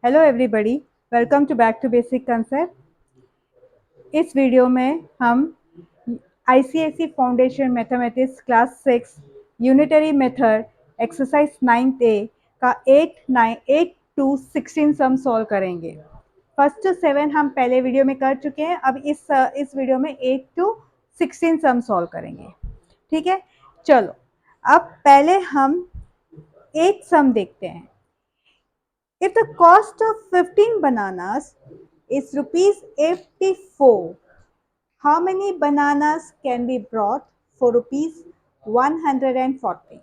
Hello everybody, welcome to back to basic concept. इस video में हम ICSE foundation mathematics class 6 unitary method exercise 9th A का 8 to 16 sum solve करेंगे। First to 7 हम पहले video में कर चुके हैं। अब इस वीडियो में 8 to 16 सम सॉल्व करेंगे। ठीक है, चलो अब पहले हम 8 सम देखते हैं। If the cost of 15 bananas is rupees 84, how many bananas can be brought for rupees 140?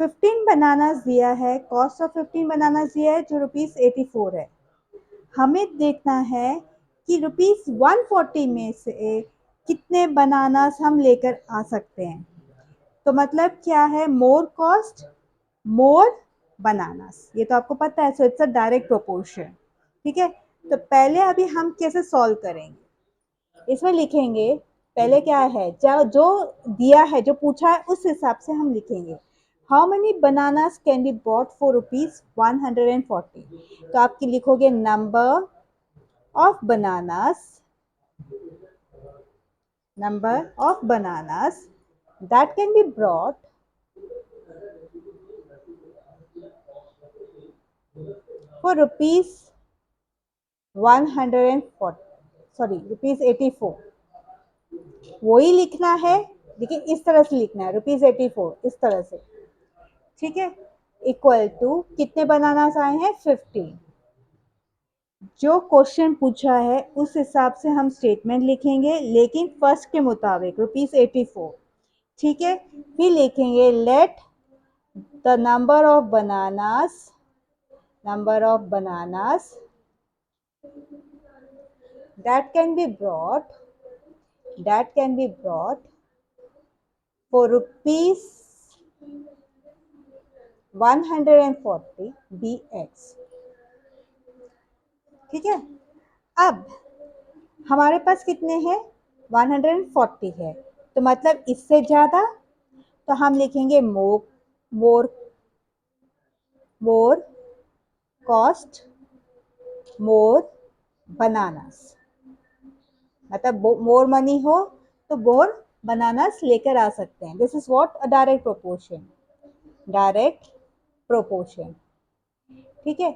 15 bananas दिया है, कॉस्ट ऑफ 15 बनानास दिया है जो रुपीस 84 है। हमें देखना है कि रुपीस 140 में से कितने बनानास हम लेकर आ सकते हैं। तो मतलब क्या है, मोर कॉस्ट मोर बनानास, ये तो आपको पता है। सो इट्स अ डायरेक्ट प्रोपोर्शन। ठीक है, तो पहले अभी हम कैसे सॉल्व करेंगे, इसमें लिखेंगे पहले क्या है, जो दिया है, जो पूछा है उस हिसाब से हम लिखेंगे। How many bananas can be bought for rupees 140। तो आपकी लिखोगे number of bananas that can be brought for rupees 140, sorry rupees 84। वही लिखना है, लेकिन इस तरह से लिखना है, रुपीज 84 इस तरह से। ठीक है, इक्वल टू कितने बनानास आए हैं, 15। जो क्वेश्चन पूछा है उस हिसाब से हम स्टेटमेंट लिखेंगे, लेकिन फर्स्ट के मुताबिक रुपीज 84। ठीक है, फिर लिखेंगे let the number of bananas that can be brought for rupees 140 bx। ठीक है, अब हमारे पास कितने हैं, 140 है, तो मतलब इससे ज्यादा, तो हम लिखेंगे मोर कॉस्ट मोर बनानास। मतलब मोर मनी हो तो मोर बनानास लेकर आ सकते हैं। This is what a direct proportion. ठीक है,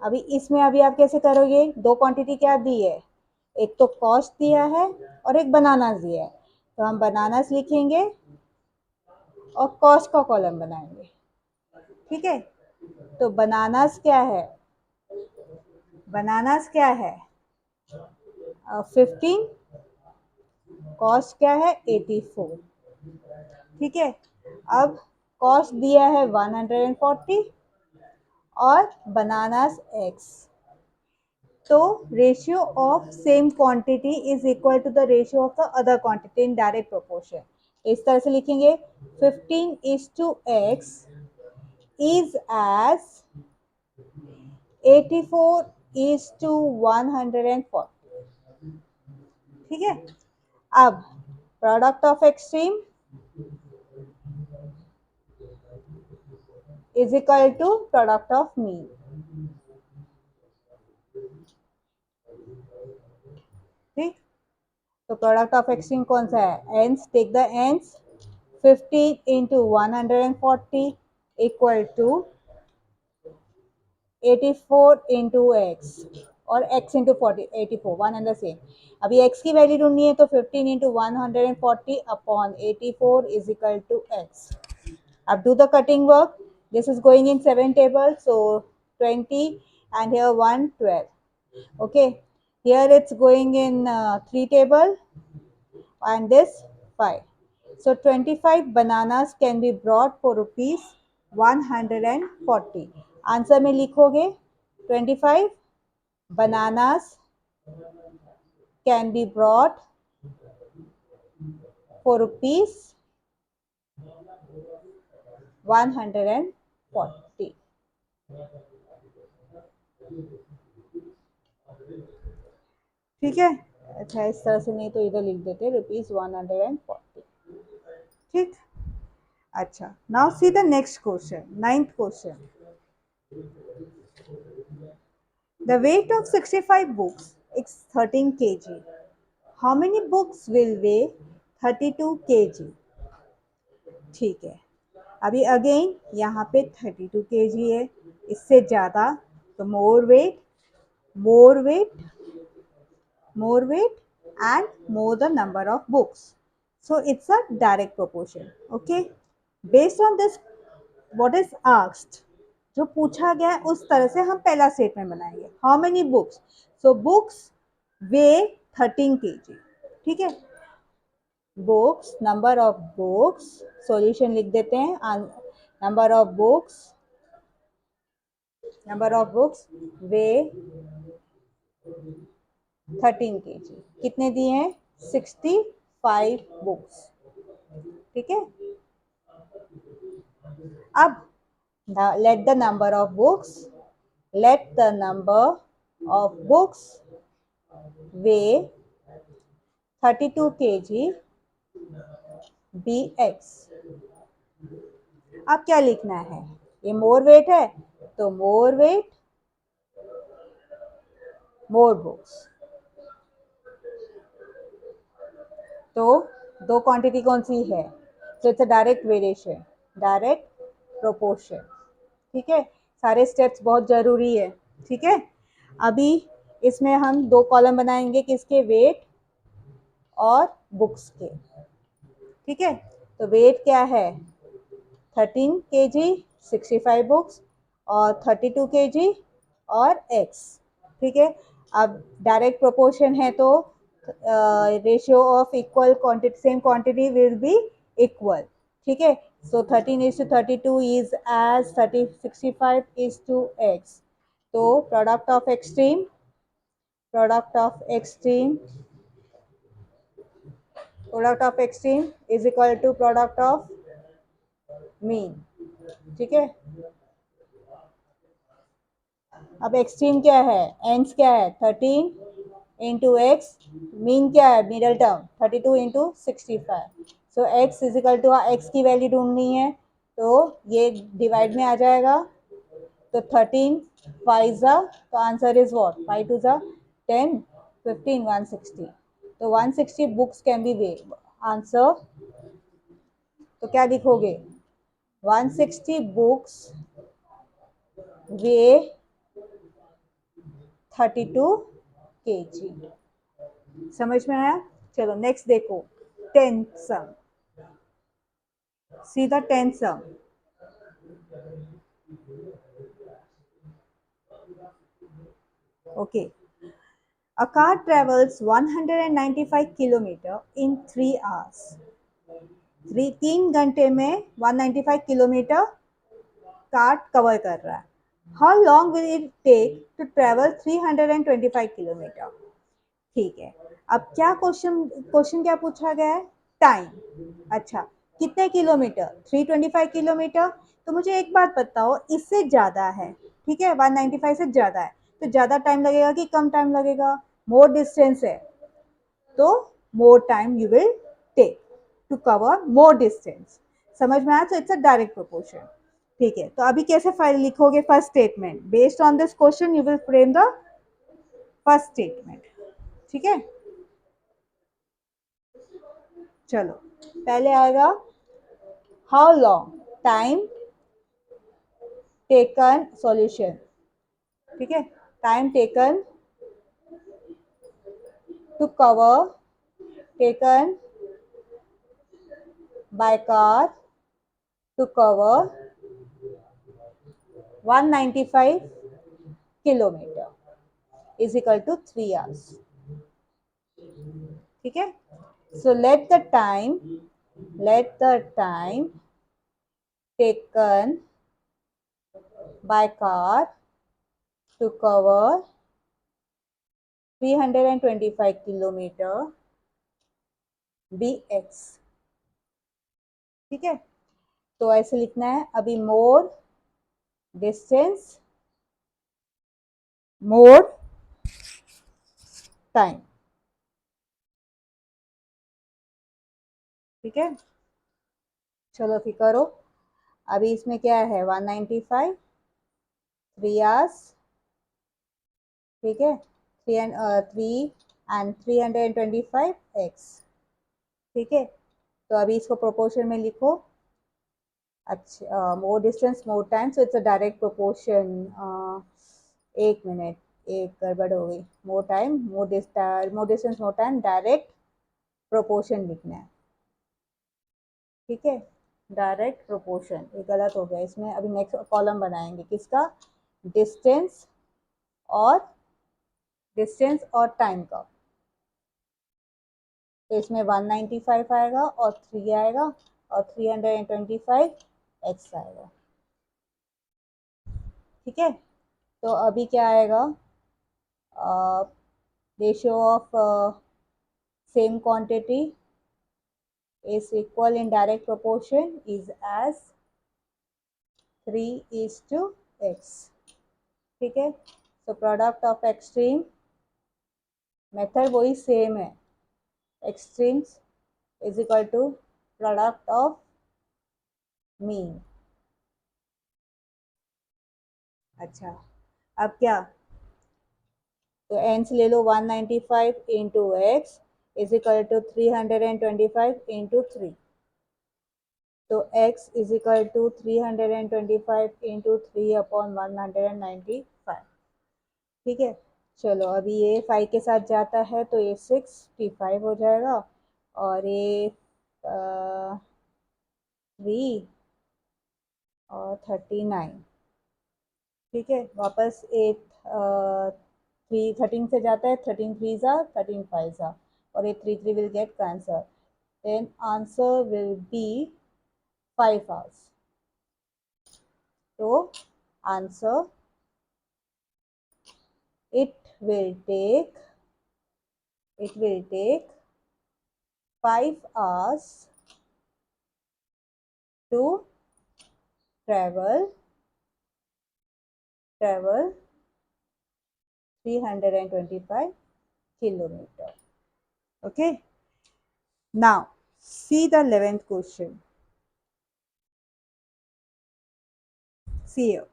अभी इसमें अभी आप कैसे करोगे, दो क्वांटिटी क्या दी है, एक तो कॉस्ट दिया है और एक बनानास दिया है। तो हम बनानास लिखेंगे और कॉस्ट का कॉलम बनाएंगे। ठीक है, तो बनानास क्या है 15, कॉस्ट क्या है 84। ठीक है, अब कॉस्ट दिया है 140 और बनानास x, तो ratio of same quantity is equal to the ratio of the other quantity in direct proportion. इस तरह से लिखेंगे 15:x is as 84:140। ठीक है, अब product of extreme is equal to product of mean. ठीक, तो प्रोडक्ट ऑफ एक्सट्रीम कौन सा है, ends, take the ends, 15 into 140 equal to 84 into x और x into 40, 84, one and the same. अभी x की वैल्यू ढूंढनी है, तो 15 into 140 upon 84 is equal to x। अब do the cutting work, this is going in 7 tables, so 20 and here 1, 12। okay, here it's going in 3 table and this 5, so 25 bananas can be brought for rupees 140। Answer में लिखोगे 25 bananas can be brought for rupees 140। ठीक है, अच्छा इस तरह से नहीं तो इधर लिख देते रुपीज 140। ठीक, अच्छा now see the next question, 9th question. The weight of 65 books is 13 kg. How many books will weigh 32 kg? ठीक है, अभी अगेन यहाँ पे 32 kg है, इससे ज़्यादा तो more weight, more weight and more the number of books. So it's a direct proportion. Okay. Based on this, what is asked, जो पूछा गया है उस तरह से हम पहला स्टेटमेंट बनाएंगे. How many books? So books way 13 kg. ठीक है, books, number of books, solution लिख देते हैं. Number of books way 13 kg. कितने दिए हैं? 65 बुक्स. ठीक है, अब let the number of books weigh 32 kg be x. अब क्या लिखना है? ये मोर वेट है तो मोर वेट मोर बुक्स. तो दो क्वांटिटी कौन सी है? तो it's a direct variation, direct proportion. ठीक है, सारे स्टेप्स बहुत जरूरी है. ठीक है, अभी इसमें हम दो कॉलम बनाएंगे, किसके? वेट और बुक्स के. ठीक है, तो वेट क्या है? 13 kg 65 बुक्स और 32 kg और x. ठीक है, अब डायरेक्ट प्रोपोर्शन है तो ratio of equal quantity, same quantity will be equal. ठीक है, so 13:32 is as 65:x. तो product of extreme is equal to product of mean. ठीक है, अब एक्सट्रीम क्या है? एंड्स क्या है? 13 इंटू एक्स. मीन क्या है? Middle term 32 into 65. So x is equal to, x की वैल्यू ढूंढनी है तो ये डिवाइड में आ जाएगा. तो 13 5 ज़ा, तो आंसर इज व्हाट? 5 2 ज़ा 10, 15, 160. तो 160 books can be way. Answer तो क्या लिखोगे? 160 बुक्स वे 32 kg. समझ में आया? चलो नेक्स्ट देखो, 10th सम. सी द 10th सम. Okay, a car travels 195 kilometre in 3 hours. 3 घंटे में 195 किलोमीटर कार कवर कर रहा है. How long will it take to travel 325 kilometre? ठीक है, अब क्या क्वेश्चन क्या पूछा गया है? टाइम. अच्छा, कितने किलोमीटर? 325 किलोमीटर. तो मुझे एक बात बताओ, इससे ज्यादा है, ठीक है, 195 से ज्यादा है, तो ज्यादा टाइम लगेगा कि कम टाइम लगेगा? मोर डिस्टेंस है तो more time you will take to cover more distance. समझ में आया? तो इट्स अ डायरेक्ट प्रोपोर्शन. ठीक है, तो अभी कैसे फाइल लिखोगे? First statement. Based on this question you will frame the first statement. ठीक है, चलो पहले आएगा how long, time taken, solution. ठीक है, time taken to cover, taken by car to cover 195 kilometre is equal to 3 hours. ठीक है, so let the time taken by car to cover 325 kilometre bx. ठीक है, तो ऐसे लिखना है. अभी मोर डिस्टेंस मोर टाइम. ठीक है, चलो फिर करो. अभी इसमें क्या है? 195 3 hours, ठीक है, 3 and 325x, ठीक है। तो अभी इसको प्रोपोर्शन में लिखो। अच्छा, मोर distance more time, so it's a direct proportion. एक मिनट, एक गड़बड़ हो गई। More time more distance more time, direct proportion लिखना है, ठीक है। डायरेक्ट प्रोपोर्शन, ये गलत हो गया इसमें। अभी नेक्स्ट कॉलम बनाएंगे किसका, डिस्टेंस और टाइम का। तो इसमें 195 आएगा और 3 आएगा और 325 एक्स आएगा, ठीक है। तो अभी क्या आएगा, ratio of same quantity is equal in direct proportion is as 3:x, ठीक है। so product of extreme, method वही सेम है, extremes is equal to product of mean। अच्छा, अब क्या, तो n से ले लो 195 into x is equal to 325 into 3। तो x is equal to 325 into 3 upon 195, ठीक है। चलो अभी ये 5 के साथ जाता है तो ये 65 हो जाएगा और ये 3 और 39, ठीक है। वापस 13 से जाता है, 13 थ्री ज़ा 13 फाइव ज़ा, और ये 3 will get cancel, then answer will be 5 hours। तो answer, it will take 5 hours to travel 325 kilometer. Okay. Now see the 11th question. See here.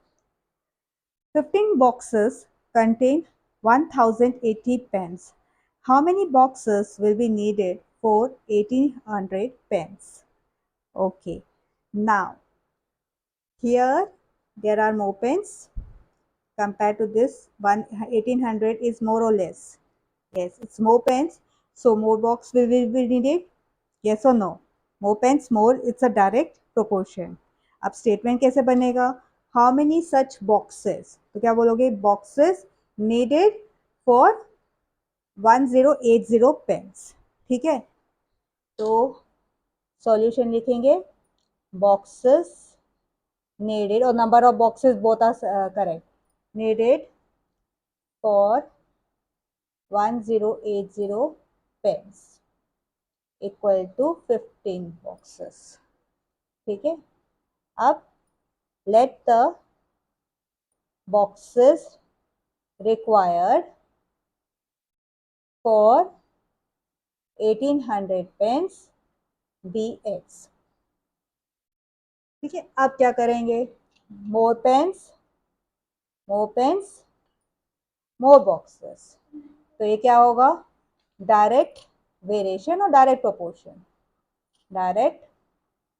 15 boxes contain 1080 pens. How many boxes will be needed for 1800 pens? Okay. Now here there are more pens compared to this. 1800 is more or less. Yes, it's more pens, so more box will be needed. Yes or no? More pens, more, it's a direct proportion. अब statement कैसे बनेगा, how many such boxes, तो क्या बोलोगे, boxes needed for 1080 pens, ठीक है। तो solution लिखेंगे, boxes needed और number of boxes both are correct, needed for 1080 pens equal to 15 boxes, ठीक है। अब let the boxes required for 1800 pens be x, ठीक है। अब क्या करेंगे, more pens more boxes, तो ये क्या होगा, डायरेक्ट वेरिएशन और डायरेक्ट प्रोपोर्शन, डायरेक्ट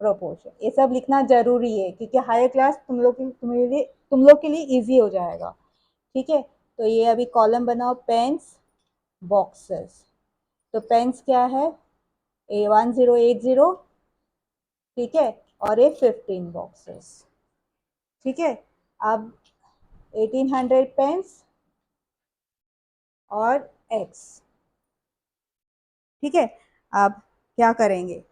प्रोपोर्शन। ये सब लिखना जरूरी है क्योंकि हायर क्लास तुम लोग के लिए इजी हो जाएगा, ठीक है। तो ये अभी कॉलम बनाओ, पेन्स बॉक्सेस। तो पेन्स क्या है, A1080, ठीक है, और ये 15 बॉक्सेस, ठीक है। अब 1800 पेन्स और एक्स, ठीक है। अब क्या करेंगे,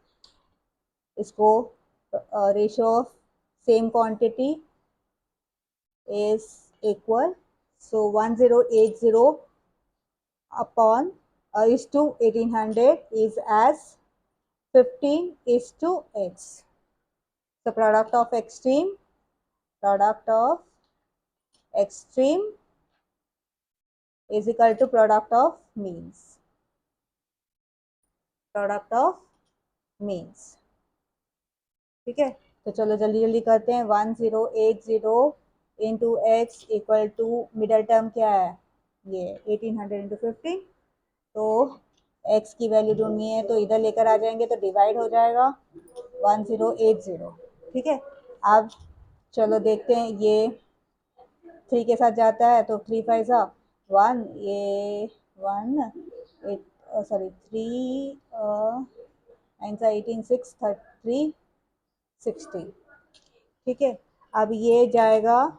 इसको ratio of same quantity is equal, so 1080 upon is to 1800 is as 15 is to x, so product of extreme is equal to product of means, ठीक है। तो चलो जल्दी जल्दी करते हैं, 1080 into x equal to middle term क्या है, ये 1800 इंटू 15। तो x की वैल्यू ढूंढनी है तो इधर लेकर आ जाएंगे तो डिवाइड हो जाएगा 1080। ठीक है, अब चलो देखते हैं, ये 3 के साथ जाता है तो 3 5 सा 1, ये 1 8 सॉरी 3 9 सा 18 6 3 60। ठीक है, अब ये जाएगा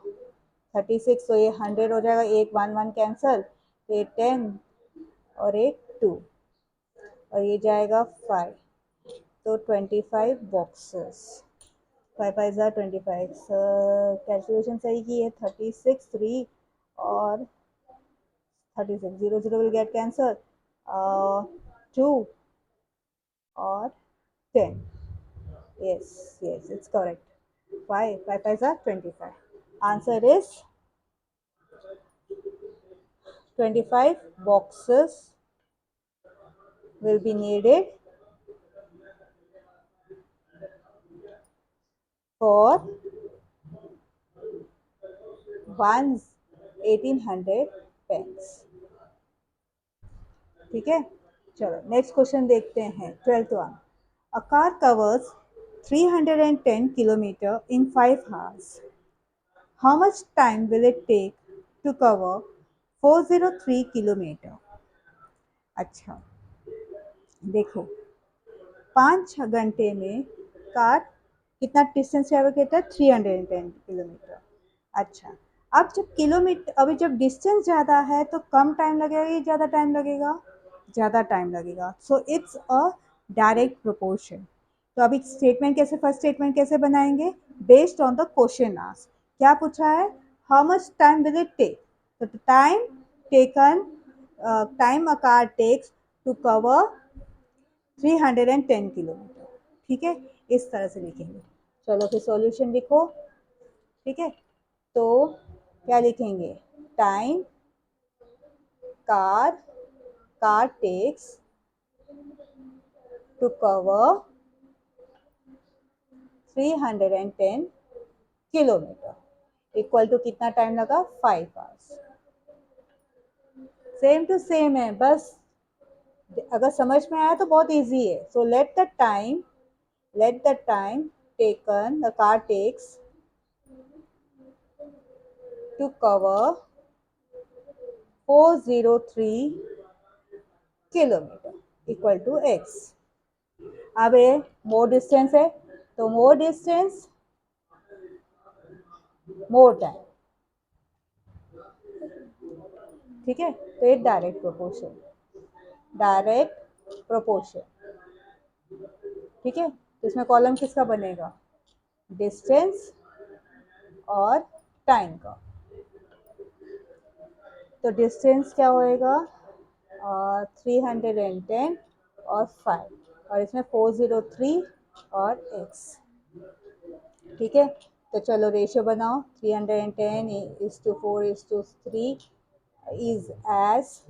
36 तो ये 100 हो जाएगा, एक 1 1 कैंसल, ये 10 और एक 2 और ये जाएगा 5, तो 25 बॉक्सेस, 5 5 ज़ा 25। कैलकुलेशन सही की है, 36 3 और 36, 0 0 विल गेट कैंसर, 2 और 10। yes yes it's correct, 5 5 5 ज़ा 25। answer is 25 boxes will be needed for 1800 pens। ठीक है, चलो नेक्स्ट क्वेश्चन देखते हैं, 12th one. A car covers 310 kilometre in 5 hours। How much time will it take to cover 403 kilometre. अच्छा देखो, 5 घंटे में कार कितना डिस्टेंस ट्रेवल करता है, 310 किलोमीटर। अच्छा, अब जब किलोमीटर, अभी जब डिस्टेंस ज़्यादा है तो कम टाइम लगेगा या ज़्यादा टाइम लगेगा, ज़्यादा टाइम लगेगा। So it's a direct proportion. तो अभी स्टेटमेंट कैसे, फर्स्ट स्टेटमेंट कैसे बनाएंगे, based on the question ask. क्या पूछा है, how much time will it take, तो time taken, time a car takes to cover 310 kilometre. ठीक है, इस तरह से लिखेंगे। चलो फिर सॉल्यूशन लिखो। ठीक है, तो क्या लिखेंगे, time car car takes to cover 310 kilometre equal to कितना टाइम लगा, 5 आवर्स। सेम टू सेम है, बस अगर समझ में आया तो बहुत इजी है। So let the time taken the car takes to cover 403 kilometre equal to x. अब ये मोर डिस्टेंस है तो मोर डिस्टेंस मोर टाइम। ठीक है, तो ये डायरेक्ट प्रोपोर्शन। ठीक है, तो इसमें कॉलम किसका बनेगा, डिस्टेंस और टाइम का। तो डिस्टेंस क्या होएगा, 310 और 5 और इसमें 403 और x। ठीक है, तो चलो रेशियो बनाओ, 310 is to 4 is to 3 is as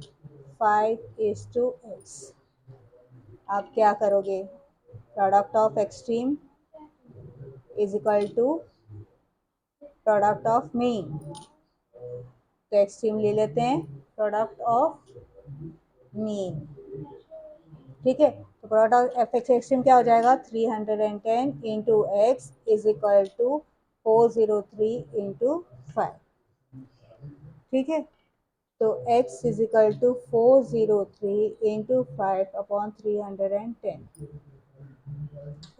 5 is to x। आप क्या करोगे, product of extreme is equal to product of mean. तो एक्सट्रीम ले लेते हैं, प्रोडक्ट ऑफ मीन। ठीक है, तो product of F x extreme क्या हो जाएगा, 310 into x is equal to 403 into 5। ठीक है, तो x is equal to 403 into 5 upon 310।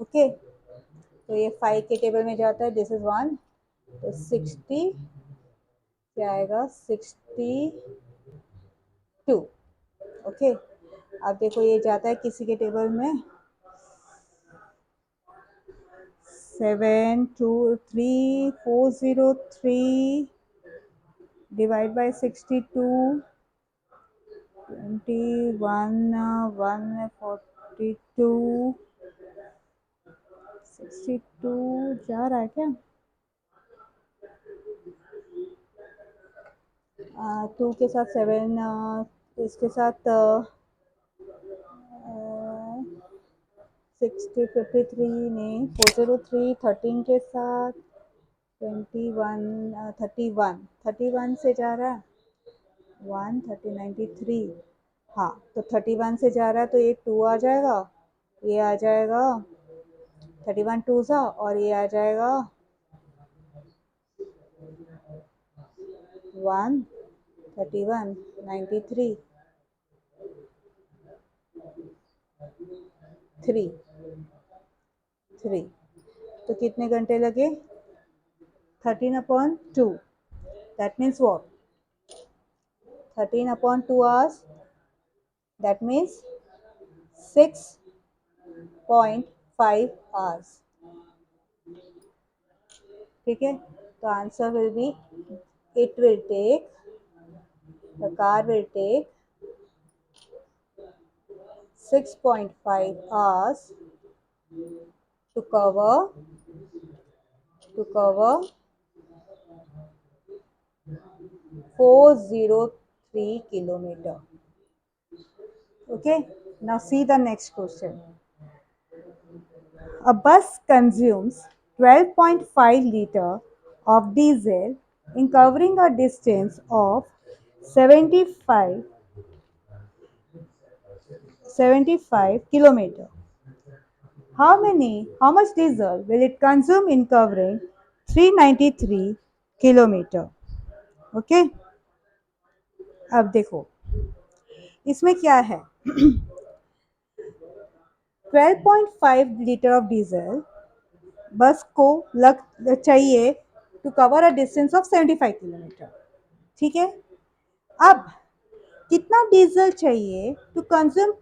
Okay, तो ये 5 के टेबल में जाता है, दिस इज 1, तो 60 क्या आएगा, 62। ओके, अब देखो ये जाता है किसी के टेबल में, 723 403 डिवाइड बाय 62, 21 142 62 जा रहा है क्या, 2 के साथ 7, इसके साथ 60 53 नहीं, 403 13 के साथ 21 31 से जा रहा है 1 30 93। हाँ, तो 31 से जा रहा है तो ये 2 आ जाएगा, ये आ जाएगा 31 टू सा, और ये आ जाएगा 1 31 93 3 3। तो कितने घंटे लगे? 13/2। That means what? 13/2 hours, that means 6.5 hours. ठीक है, तो answer will be, it will take, the car will take 6.5 hours to cover 403 kilometer. Okay, now see the next question. A bus consumes 12.5 liter of diesel in covering a distance of 75 kilometer. How much diesel will it consume in covering 393 kilometer? Okay, अब देखो इसमें क्या है। 12.5 litre of diesel बस को लग चाहिए to cover a distance of 75 kilometre. ठीक है, अब कितना डीजल चाहिए to consume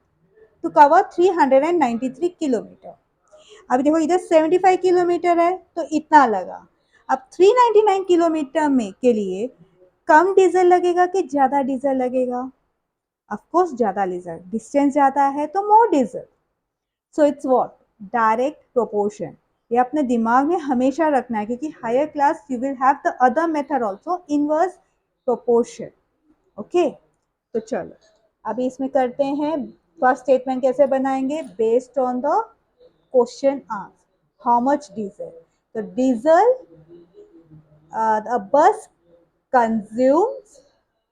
to cover 393 kilometre? अभी देखो इधर 75 किलोमीटर है तो इतना लगा। अब 399 किलोमीटर में के लिए कम डीजल लगेगा कि ज़्यादा डीजल लगेगा? ऑफ कोर्स ज़्यादा डीजल, डिस्टेंस ज़्यादा है तो more diesel. So it's what? Direct proportion. ये अपने दिमाग में हमेशा रखना है, क्योंकि higher class you will have the other method also, inverse proportion. Okay, तो चलो अभी इसमें करते हैं। फर्स्ट स्टेटमेंट कैसे बनाएंगे? Based on the question answer, how much diesel. तो diesel a bus consumes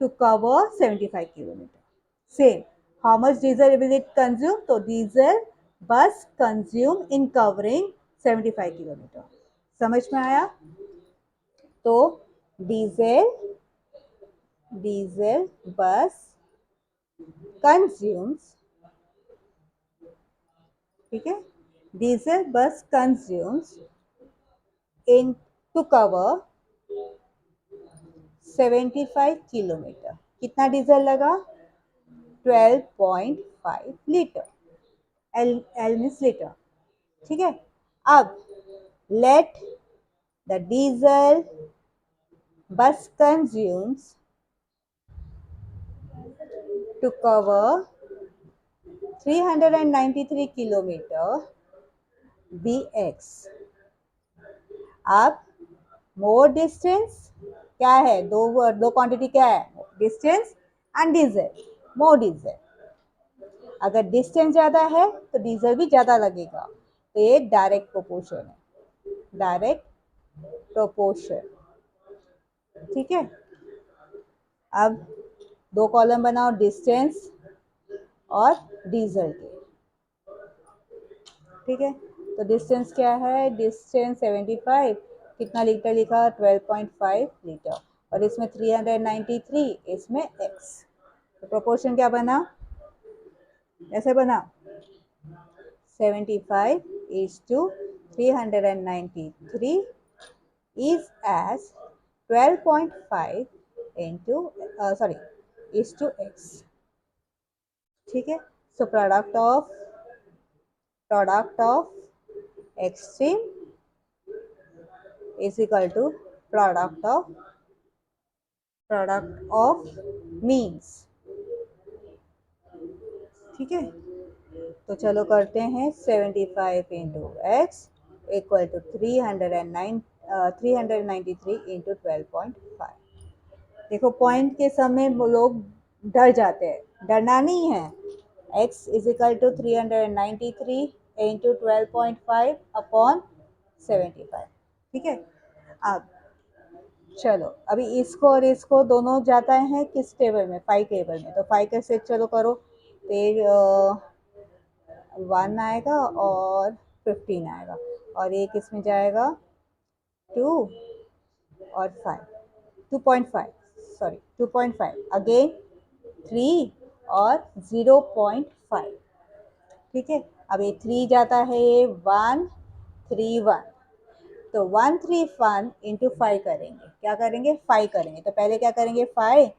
to cover 75 kilometer. Same, how much diesel will it consume? तो diesel bus consume in covering 75 kilometer. समझ में आया? तो diesel bus consumes, ठीक है, diesel bus consumes in to cover 75 kilometre. कितना diesel लगा? 12.5 litre. L means litre. ठीक है, अब let the diesel bus consumes to cover 393 kilometre be x. अब मोर डिस्टेंस क्या है? दो क्वांटिटी क्या है? Distance and diesel. More diesel, अगर डिस्टेंस ज़्यादा है तो डीजल भी ज़्यादा लगेगा। तो ये डायरेक्ट प्रोपोर्शन है, डायरेक्ट प्रोपोर्शन। ठीक है, अब दो कॉलम बनाओ, डिस्टेंस और डीजल के। ठीक है, तो डिस्टेंस क्या है? डिस्टेंस 75, कितना लीटर लिखा? 12.5 लीटर, और इसमें 393, इसमें x। तो प्रोपोर्शन क्या बना? ऐसे बना 75:393 is as 12.5 into is to x। ठीक है, so product of extreme is equal to product of means. ठीक है, तो चलो करते हैं 75 into x equal to 393 into 12.5। देखो पॉइंट के समय वो लोग डर जाते हैं, डरना नहीं है। x is equal to 393 into 12.5 upon 75। ठीक है, अब चलो, अभी इसको और इसको दोनों जाता है किस टेबल में, 5 टेबल में, तो 5 के से चलो करो, फिर 1 आएगा और 15 आएगा, और एक इसमें जाएगा 2 और 5, 2.5, सॉरी 2.5, अगेन 3 और 0.5। ठीक है, अब ये 3 जाता है, ये 1 3 1, तो 1 3 1 इंटू 5 करेंगे, क्या करेंगे 5 करेंगे, तो पहले क्या करेंगे 5,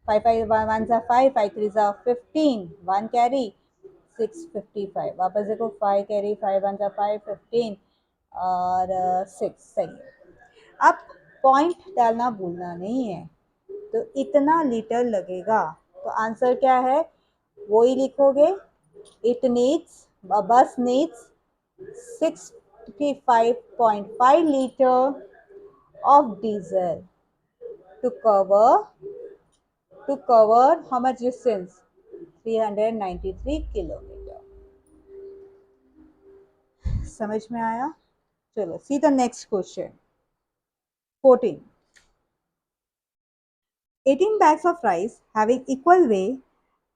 5 5 1 ज़ा 5, 5 3 ज़ा 15, 1 कैरी 655, वापस देखो 5 कैरी 5 1 ज़ा 5 15 और 6, सही है। अब पॉइंट डालना भूलना नहीं है, तो इतना लीटर लगेगा, तो आंसर क्या है वो ही लिखोगे, इट नीड्स, बस needs 65.5 liter of diesel to cover how much distance, 393 kilometre. समझ में आया? चलो see the next question. 14, 18 bags of rice having equal weight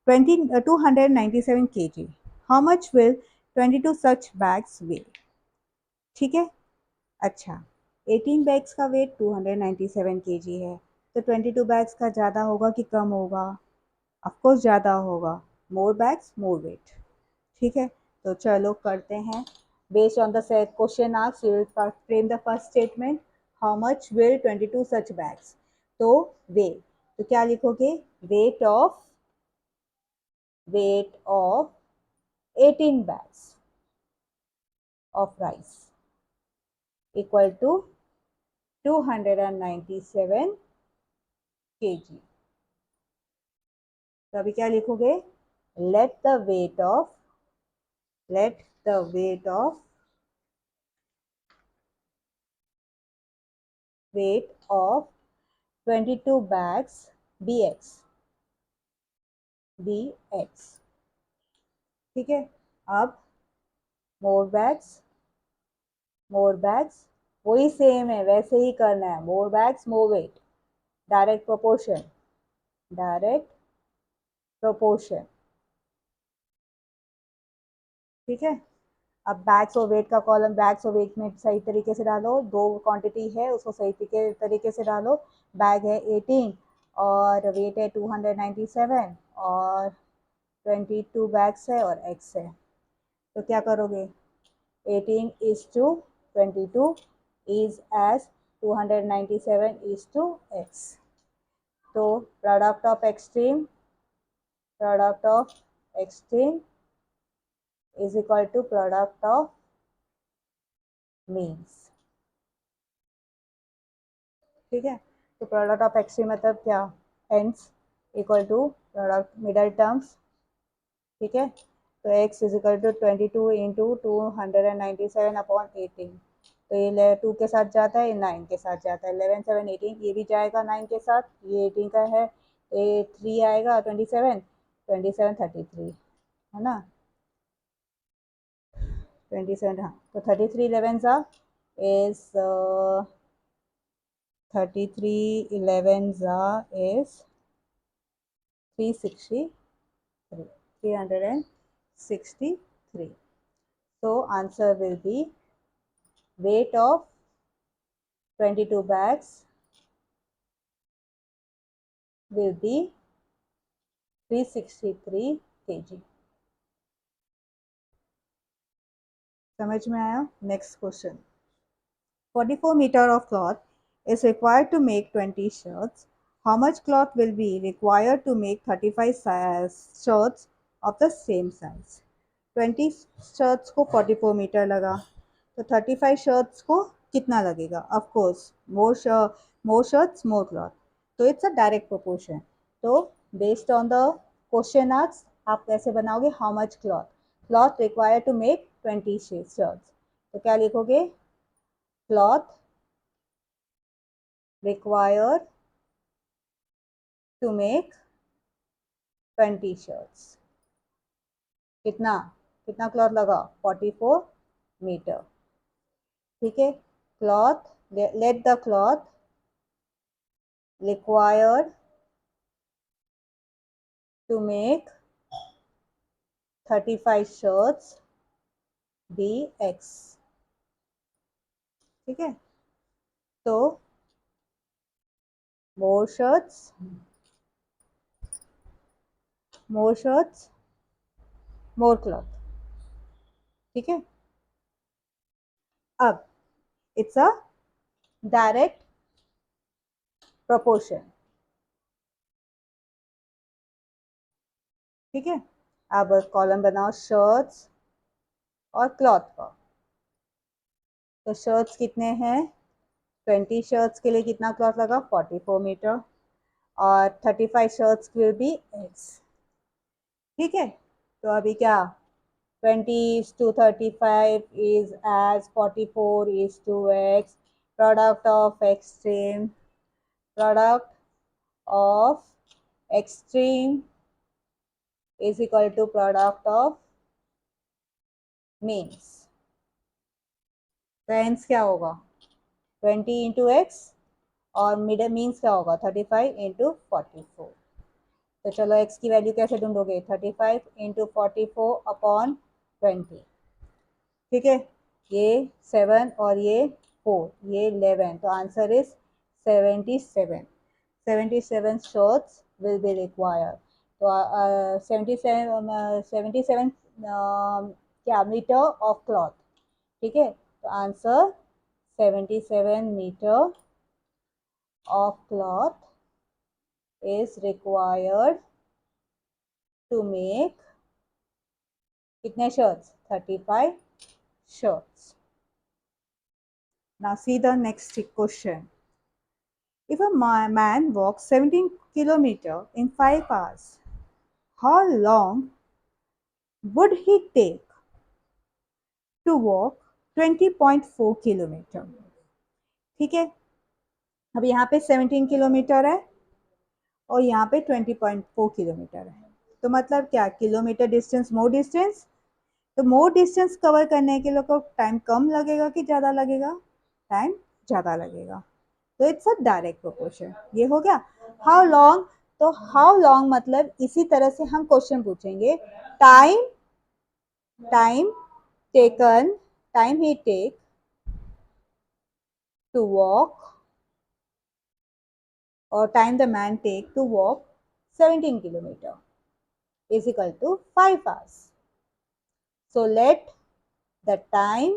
297 kg, how much will 22 such bags weigh? ठीक है, अच्छा 18 बैग्स का वेट 297 केजी है, तो 22 बैग्स का ज़्यादा होगा कि कम होगा? ऑफकोर्स ज़्यादा होगा, मोर बैग्स मोर वेट। ठीक है, तो चलो करते हैं। Based on the question asked you will frame the first statement, how much will 22 such bags, तो वे, तो क्या लिखोगे, weight of 18 bags of rice equal to 297 kg। तो अभी क्या लिखोगे, let the weight of let the weight of weight of 22 bags bx। ठीक है, अब मोर बैग्स वही सेम है, वैसे ही करना है, more bags more weight, direct proportion. ठीक है, अब बैग्स और वेट का कॉलम, बैग्स और वेट में सही तरीके से डालो, दो क्वांटिटी है उसको सही तरीके से डालो, बैग है 18 और वेट है 297 और 22 बैग्स है और एक्स है, तो क्या करोगे, 18 is to 22 is as 297 is to x, तो product of extreme is equal to product of means. ठीक है, तो प्रोडक्ट ऑफ एक्सट्रीम मतलब क्या, ends equal to product middle terms. ठीक है, तो x is equal to 22 into 297 upon 18, तो ये 2 के साथ जाता है, 9 के साथ जाता है, 11 7 18, ये भी जाएगा 9 के साथ, ये 18 का है, ये 3 आएगा, 27 27 33, है ना, 27, हाँ, तो 33 11 सा इज 33 11 सा is 363, 363, so answer will be weight of 22 bags will be 363 kg। समझ में आया? Next question. 44 meter of cloth is required to make 20 shirts. How much cloth will be required to make 35 shirts of the same size? 20 shirts को 44 metre लगा, तो 35 shirts को कितना लगेगा? Of course more shirts more cloth, तो it's a direct proportion. तो based on the question asked आप कैसे बनाओगे, how much cloth required to make 20 shirts, तो क्या लिखोगे, cloth required to make 20 shirts, कितना कितना क्लॉथ लगा, 44 मीटर। ठीक है, cloth let the cloth required to make 35 shirts be X. ठीक है, तो more shirts, more shirts, more cloth. ठीक है, अब it's a direct proportion. ठीक है, अब कॉलम बनाओ शर्ट्स और क्लॉथ का। तो शर्ट्स कितने हैं, 20 शर्ट्स के लिए कितना क्लॉथ लगा, 44 मीटर, और 35 शर्ट्स विल बी एक्स। ठीक है, तो अभी क्या, 20 to 35 is as 44 is to x, product of extreme is equal to product of means. तो एंस क्या होगा, 20 इंटू एक्स, और मिड मीन्स क्या होगा, 35 इंटू 44। तो चलो x की वैल्यू कैसे ढूंढोगे, 35 इंटू 44 अपॉन 20। ठीक है, ये 7 और ये 4, ये 11, तो answer is 77। 77 shirts will be required. तो 77 क्या, मीटर ऑफ क्लॉथ। ठीक है, तो answer 77 metre of cloth is required to make कितने shirts, 35 shirts. Now see the next question. If a man walks 17 kilometers in 5 hours, how long would he take to walk 20.4 kilometers? ठीक है, अब यहाँ पे 17 kilometre है और यहाँ पे 20.4 किलोमीटर है, तो मतलब क्या, किलोमीटर डिस्टेंस मोर डिस्टेंस, तो मोर डिस्टेंस कवर करने के लिए को टाइम कम लगेगा कि ज़्यादा लगेगा, टाइम ज़्यादा लगेगा। तो इट्स अ डायरेक्ट प्रोपोर्शन। ये हो गया हाउ लॉन्ग। तो हाउ लॉन्ग मतलब इसी तरह से हम क्वेश्चन पूछेंगे, टाइम टाइम टेकन, टाइम ही take to walk, or time the man take to walk 17 kilometer is equal to 5 hours. So let the time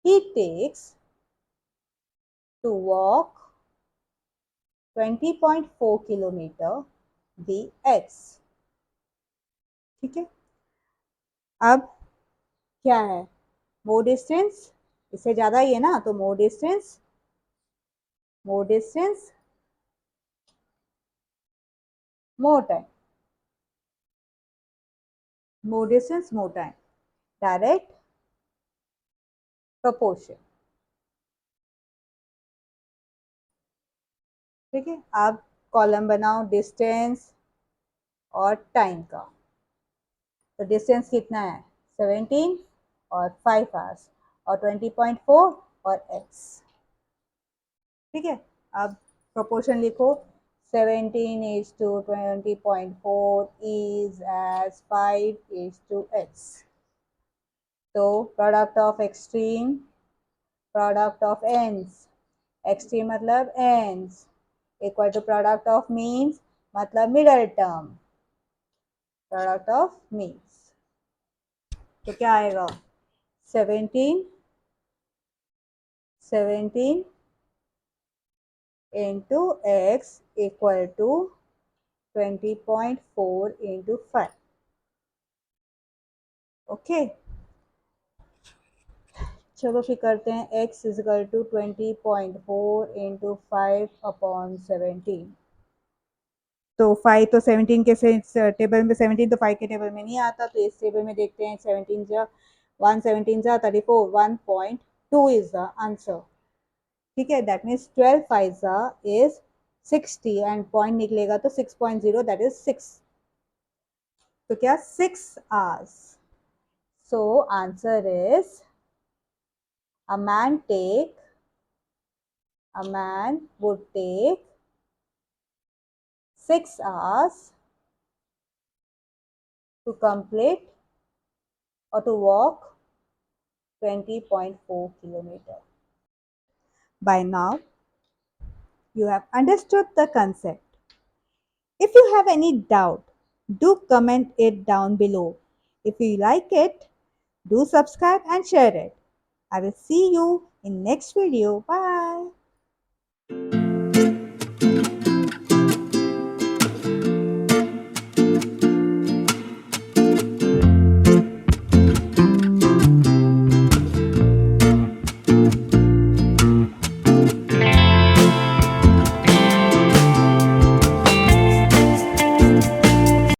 he takes to walk 20.4 kilometer be x. ठीक है, अब क्या है, मोर distance, इससे ज़्यादा ही है ना, तो मोर डिस्टेंस मोर टाइम, मोर distance more time, direct proportion. ठीक है, अब कॉलम बनाओ डिस्टेंस और टाइम का। तो डिस्टेंस कितना है, 17 और 5 आवर्स, और 20.4 और x। ठीक है, अब प्रोपोर्शन लिखो, 17 is to 20.4 is as 5 is to x। तो product of extreme, product of ends, extreme मतलब ends, equal to product of means मतलब middle term, product of means. तो क्या आएगा, 17 into x equal to 20.4 into 5। Okay, चलो फिर करते हैं, x is equal to 20.4 into 5 upon 17। तो 5 तो 17 के से टेबल में, 17 तो 5 के टेबल में नहीं आता, तो इस टेबल में देखते हैं, 17 जा 117 जा 34, 1.2 इज द आंसर। ठीक है, that means 12 5 is 60 and point निकलेगा तो 6.0, दैट इज 6। तो क्या, 6 hours। So answer is, a man take A man would take 6 hours to complete or to walk 20.4 kilometers. By now, you have understood the concept. If you have any doubt, do comment it down below. If you like it, do subscribe and share it. I will see you in next video. Bye.